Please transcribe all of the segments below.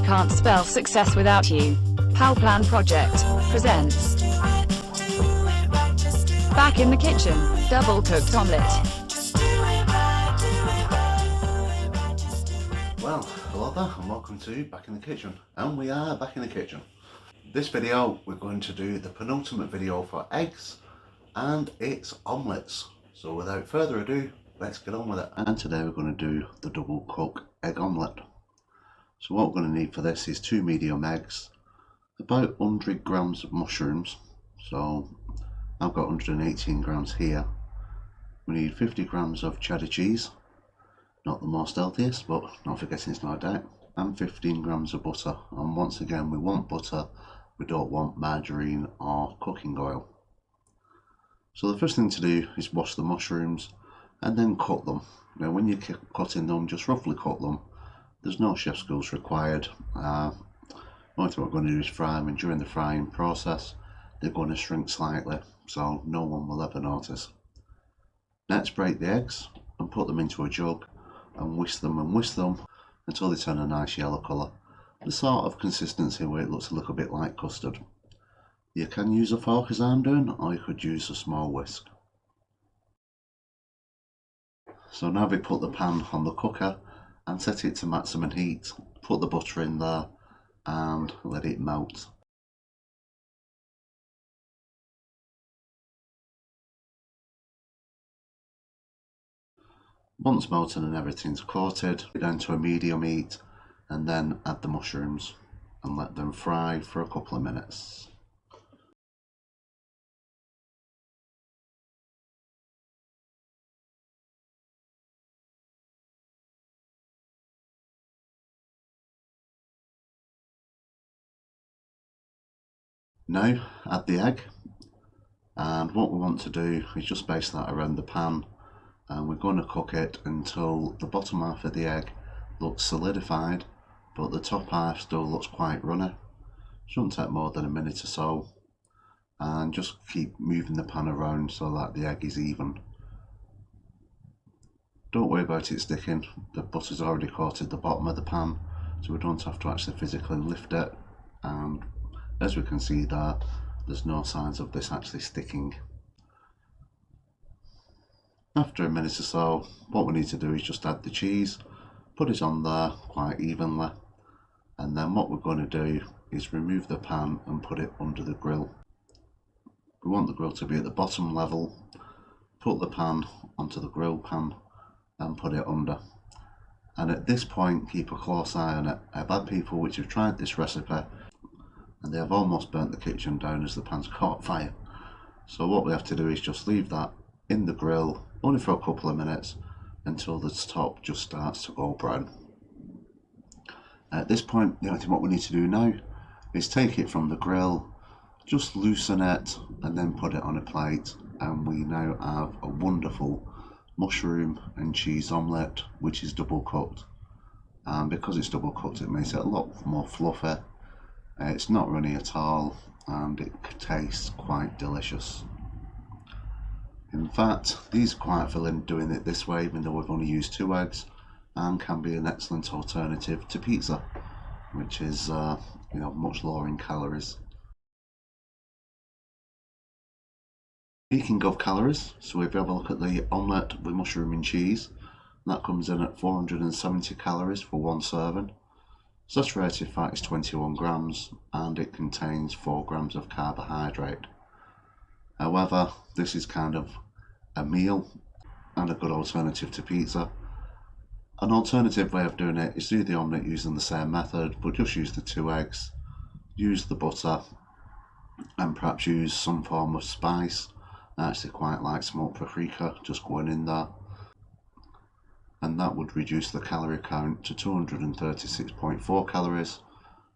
can't spell success without you. PowerPlan Project presents Back in the Kitchen, Double Cooked Omelette. Well, hello there and welcome to Back in the Kitchen, and we are back in the kitchen. This video we're going to do the penultimate video for eggs, and it's omelettes. So without further ado, let's get on with it. And today we're going to do the double cook egg omelette. So what we're going to need for this is 2 medium eggs, about 100 grams of mushrooms, so I've got 118 grams here. We need 50 grams of cheddar cheese, not the most healthiest, but not forgetting it's not a diet, and 15 grams of butter. And once again, we want butter, we don't want margarine or cooking oil. So the first thing to do is wash the mushrooms and then cut them. Now when you're cutting them, just roughly cut them. There's no chef skills required. Only thing we're going to do is fry them, and during the frying process they're going to shrink slightly, so no one will ever notice. Next, break the eggs and put them into a jug and whisk them until they turn a nice yellow colour. The sort of consistency where it looks a little bit like custard. You can use a fork as I'm doing, or you could use a small whisk. So now we put the pan on the cooker and set it to maximum heat. Put the butter in there and let it melt. Once melted and everything's coated, put it down to a medium heat and then add the mushrooms and let them fry for a couple of minutes. Now add the egg, and what we want to do is just base that around the pan, and we're going to cook it until the bottom half of the egg looks solidified but the top half still looks quite runny. Shouldn't take more than a minute or so, and just keep moving the pan around so that the egg is even. Don't worry about it sticking, the butter's already coated the bottom of the pan, so we don't have to actually physically lift it, and as we can see there, there's no signs of this actually sticking. After a minute or so, what we need to do is just add the cheese, put it on there quite evenly, and then what we're going to do is remove the pan and put it under the grill. We want the grill to be at the bottom level. Put the pan onto the grill pan and put it under. And at this point, keep a close eye on it. I've had people which have tried this recipe and they have almost burnt the kitchen down as the pan's caught fire. So what we have to do is just leave that in the grill only for a couple of minutes until the top just starts to go brown. At this point, what we need to do now is take it from the grill, just loosen it and then put it on a plate, and we now have a wonderful mushroom and cheese omelette which is double cooked. And because it's double cooked, it makes it a lot more fluffy. It's not runny at all, and it tastes quite delicious. In fact, these are quite filling doing it this way, even though we've only used 2 eggs, and can be an excellent alternative to pizza, which is much lower in calories. Speaking of calories, so if you have a look at the omelette with mushroom and cheese, that comes in at 470 calories for 1 serving. Saturated fat is 21 grams and it contains 4 grams of carbohydrate. However, this is kind of a meal and a good alternative to pizza. An alternative way of doing it is do the omelette using the same method, but just use the 2 eggs, use the butter, and perhaps use some form of spice. I actually quite like smoked paprika just going in there, and that would reduce the calorie count to 236.4 calories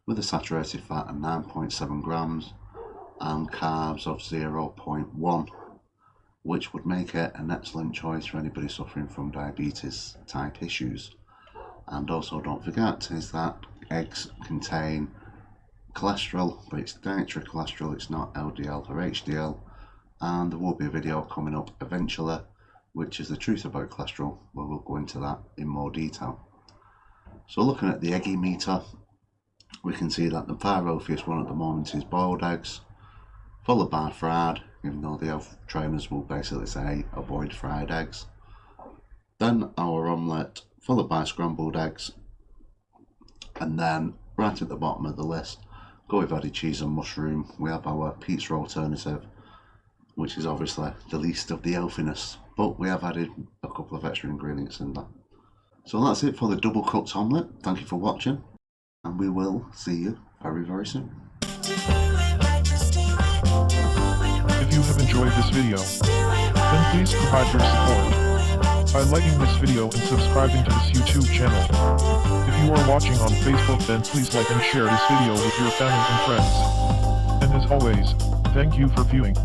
with a saturated fat of 9.7 grams and carbs of 0.1, which would make it an excellent choice for anybody suffering from diabetes type issues. And also don't forget is that eggs contain cholesterol, but it's dietary cholesterol, it's not LDL or HDL, and there will be a video coming up eventually which is the truth about cholesterol, where we'll go into that in more detail. So looking at the eggy meter, we can see that the far healthiest one at the moment is boiled eggs, followed by fried, even though the health trainers will basically say avoid fried eggs. Then our omelette, followed by scrambled eggs, and then right at the bottom of the list, go with added cheese and mushroom, we have our pizza alternative, which is obviously the least of the healthiness, but we have added a couple of extra ingredients in there. So that's it for the double cooked omelette. Thank you for watching, and we will see you very, very soon. If you have enjoyed this video, then please provide your support by liking this video and subscribing to this YouTube channel. If you are watching on Facebook, then please like and share this video with your family and friends. And as always, thank you for viewing.